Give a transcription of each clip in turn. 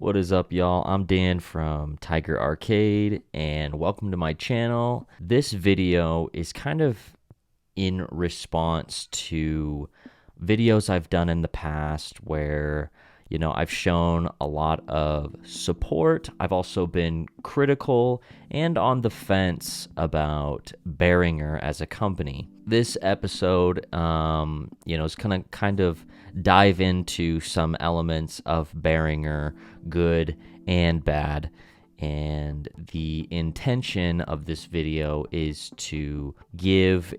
What is up, y'all? I'm Dan from Tiger Arcade, and welcome to my channel. This video is kind of in response to videos I've done in the past where, I've shown a lot of support. I've also been critical and on the fence about Behringer as a company. This episode, is going to kind of dive into some elements of Behringer, good and bad. And the intention of this video is to give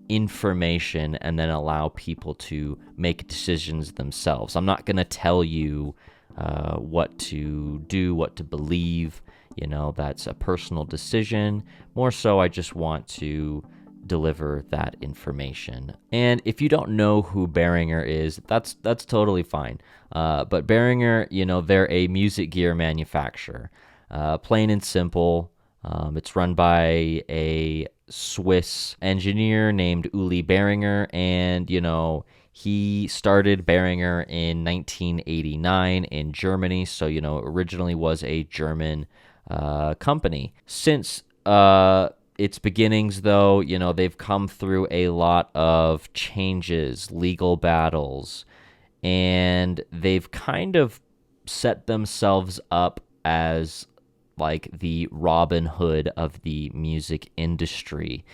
information and then allow people to make decisions themselves. I'm not going to tell you what to do, what to believe. That's a personal decision. More so, I just want to deliver that information. And if you don't know who Behringer is, that's totally fine. But Behringer, they're a music gear manufacturer. Plain and simple. It's run by a Swiss engineer named Uli Behringer, and he started Behringer in 1989 in Germany. So originally was a German company. Since its beginnings, though, they've come through a lot of changes, legal battles, and they've kind of set themselves up as like the Robin Hood of the music industry.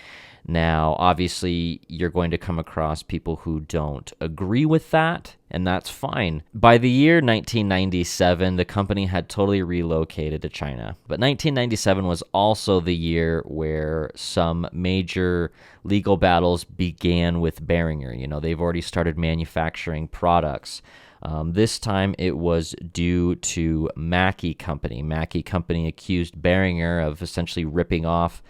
Now, obviously, you're going to come across people who don't agree with that, and that's fine. By the year 1997, the company had totally relocated to China. But 1997 was also the year where some major legal battles began with Behringer. They've already started manufacturing products. This time it was due to Mackie Company. Mackie Company accused Behringer of essentially ripping off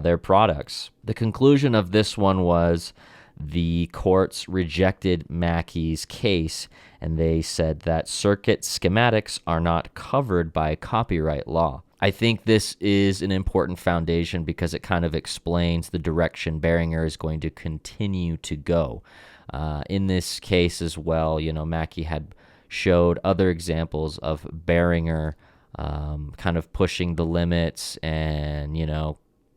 their products. The conclusion of this one was the courts rejected Mackie's case, and they said that circuit schematics are not covered by copyright law. I think this is an important foundation because it kind of explains the direction Behringer is going to continue to go. In this case as well, Mackie had showed other examples of Behringer kind of pushing the limits and,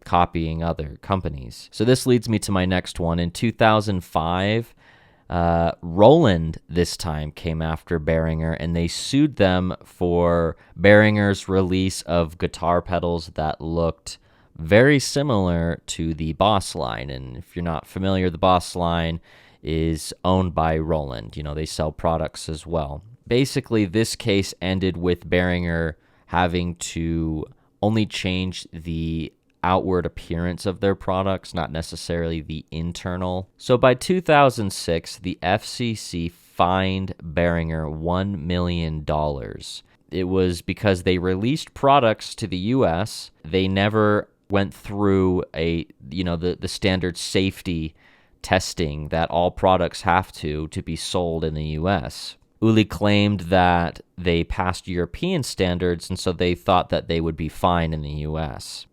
copying other companies. So this leads me to my next one. In 2005, Roland this time came after Behringer, and they sued them for Behringer's release of guitar pedals that looked very similar to the Boss line. And if you're not familiar, the Boss line is owned by Roland. They sell products as well. Basically, this case ended with Behringer having to only change the outward appearance of their products, not necessarily the internal. So by 2006, the FCC fined Behringer $1 million. It was because they released products to the US. They never went through the standard safety testing that all products have to be sold in the US. Uli claimed that they passed European standards, and so they thought that they would be fine in the US.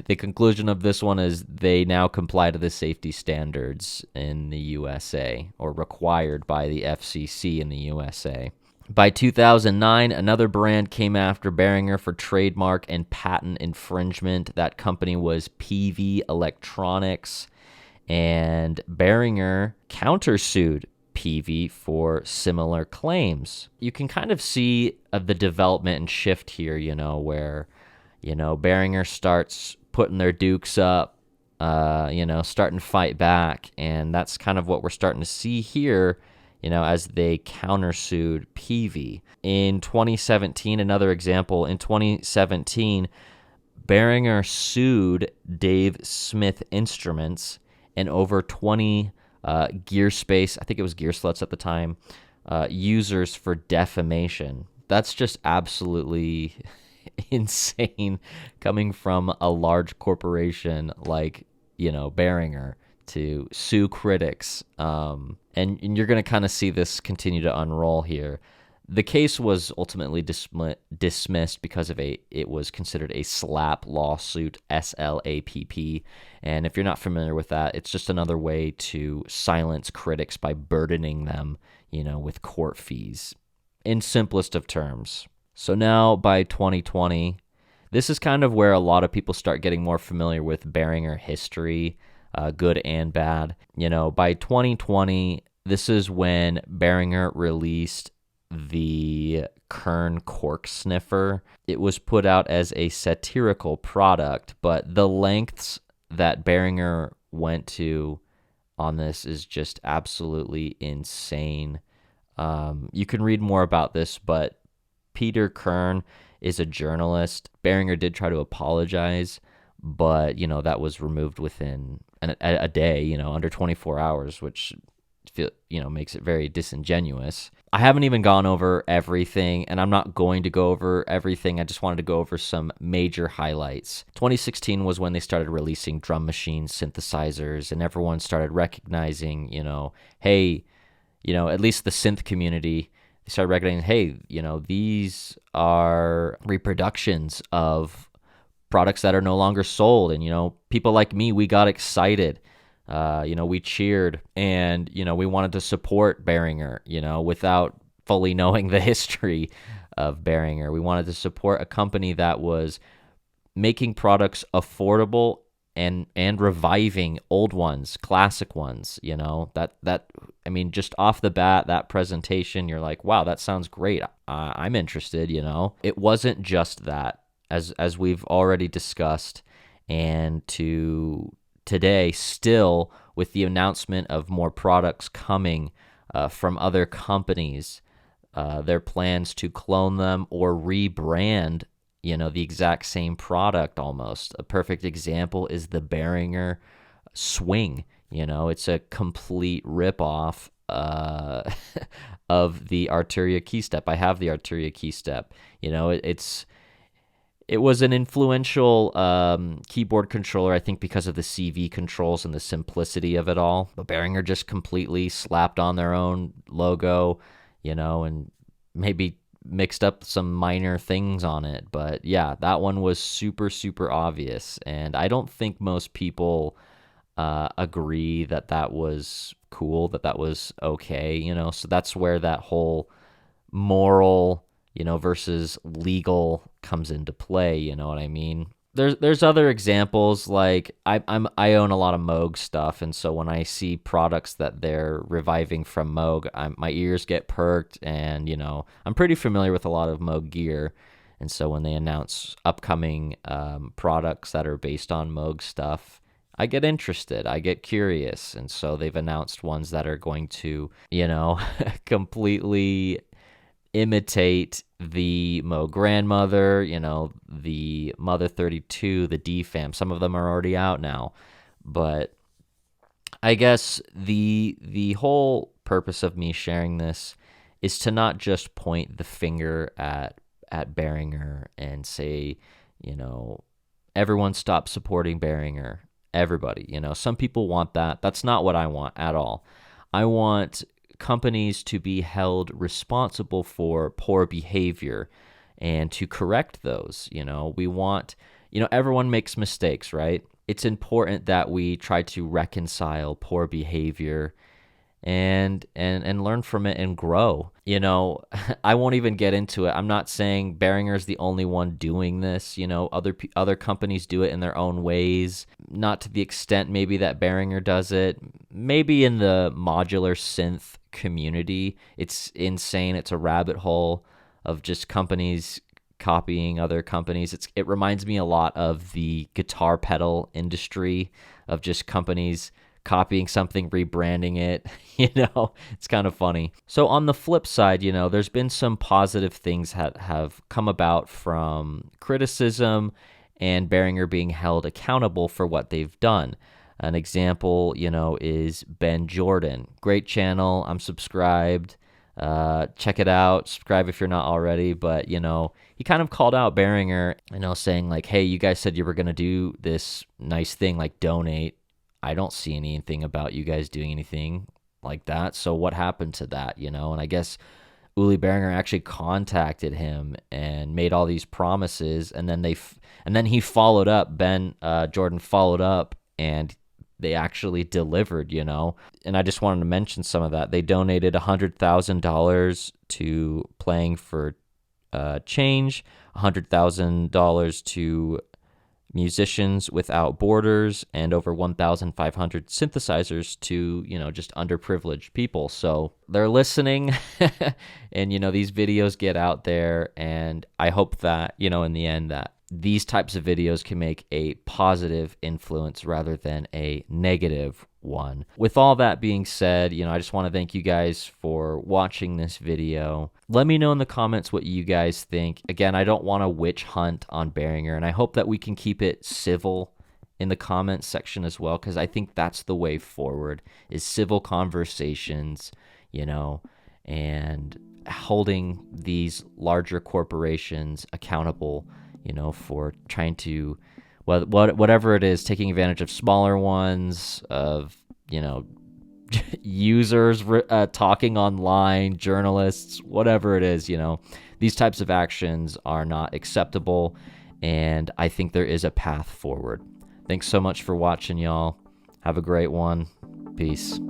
The conclusion of this one is they now comply to the safety standards in the USA, or required by the FCC in the USA. By 2009, another brand came after Behringer for trademark and patent infringement. That company was PV Electronics, and Behringer countersued PV for similar claims. You can kind of see the development and shift here, where, Behringer starts putting their dukes up, starting to fight back. And that's kind of what we're starting to see here, as they countersued PV. In 2017, another example, in 2017, Behringer sued Dave Smith Instruments and over 20 Gearspace, I think it was Gearslutz at the time, users for defamation. That's just absolutely insane coming from a large corporation like, Behringer to sue critics. And you're going to kind of see this continue to unroll here. The case was ultimately dismissed because it was considered a SLAP lawsuit, SLAPP. And if you're not familiar with that, it's just another way to silence critics by burdening them, with court fees. In simplest of terms, So now by 2020, this is kind of where a lot of people start getting more familiar with Behringer history, good and bad. By 2020, this is when Behringer released the Kern cork sniffer. It was put out as a satirical product, but the lengths that Behringer went to on this is just absolutely insane. You can read more about this, but Peter Kern is a journalist. Behringer did try to apologize, but that was removed within a day, under 24 hours, which makes it very disingenuous. I haven't even gone over everything, and I'm not going to go over everything. I just wanted to go over some major highlights. 2016 was when they started releasing drum machines, synthesizers, and everyone started recognizing, hey, at least the synth community, they started recognizing, hey, these are reproductions of products that are no longer sold. And, people like me, we got excited. We cheered, and, we wanted to support Behringer, without fully knowing the history of Behringer. We wanted to support a company that was making products affordable and reviving old ones, classic ones, just off the bat, that presentation, you're like, wow, that sounds great. I'm interested, It wasn't just that, as we've already discussed, and today, still, with the announcement of more products coming from other companies, their plans to clone them or rebrand, the exact same product almost. A perfect example is the Behringer Swing. It's a complete ripoff of the Arturia Keystep. I have the Arturia Keystep. It was an influential keyboard controller, I think, because of the CV controls and the simplicity of it all. But Behringer just completely slapped on their own logo, and maybe mixed up some minor things on it. But yeah, that one was super, super obvious. And I don't think most people agree that was cool, that was okay, So that's where that whole moral versus legal comes into play. You know what I mean? There's other examples, like I own a lot of Moog stuff, and so when I see products that they're reviving from Moog, my ears get perked, and I'm pretty familiar with a lot of Moog gear, and so when they announce upcoming products that are based on Moog stuff, I get interested, I get curious, and so they've announced ones that are going to completely imitate the Moog grandmother, the Mother 32, the DFAM. Some of them are already out now, but I guess the whole purpose of me sharing this is to not just point the finger at Behringer and say, everyone stop supporting Behringer. Everybody, some people want that. That's not what I want at all. I want companies to be held responsible for poor behavior and to correct those. We want, everyone makes mistakes, right? It's important that we try to reconcile poor behavior and learn from it and grow. I won't even get into it. I'm not saying Behringer is the only one doing this. Other companies do it in their own ways, not to the extent maybe that Behringer does it. Maybe in the modular synth community, it's insane. It's a rabbit hole of just companies copying other companies. It reminds me a lot of the guitar pedal industry, of just companies copying something, rebranding it. It's kind of funny. So on the flip side, there's been some positive things that have come about from criticism and Behringer being held accountable for what they've done. An example, is Ben Jordan. Great channel. I'm subscribed. Check it out. Subscribe if you're not already. But, he kind of called out Behringer, saying like, hey, you guys said you were going to do this nice thing, like donate. I don't see anything about you guys doing anything like that. So what happened to that, And I guess Uli Behringer actually contacted him and made all these promises. And then he followed up. Ben Jordan followed up, and they actually delivered, And I just wanted to mention some of that. They donated $100,000 to Playing for change, $100,000 to Musicians Without Borders, and over 1,500 synthesizers to, just underprivileged people. So they're listening and, these videos get out there, and I hope that, in the end, that these types of videos can make a positive influence rather than a negative one. With all that being said, I just want to thank you guys for watching this video. Let me know in the comments what you guys think. Again, I don't want to witch hunt on Behringer, and I hope that we can keep it civil in the comments section as well, because I think that's the way forward, is civil conversations, and holding these larger corporations accountable, for trying to, whatever it is, taking advantage of smaller ones, of, users talking online, journalists, whatever it is, these types of actions are not acceptable, and I think there is a path forward. Thanks so much for watching, y'all. Have a great one. Peace.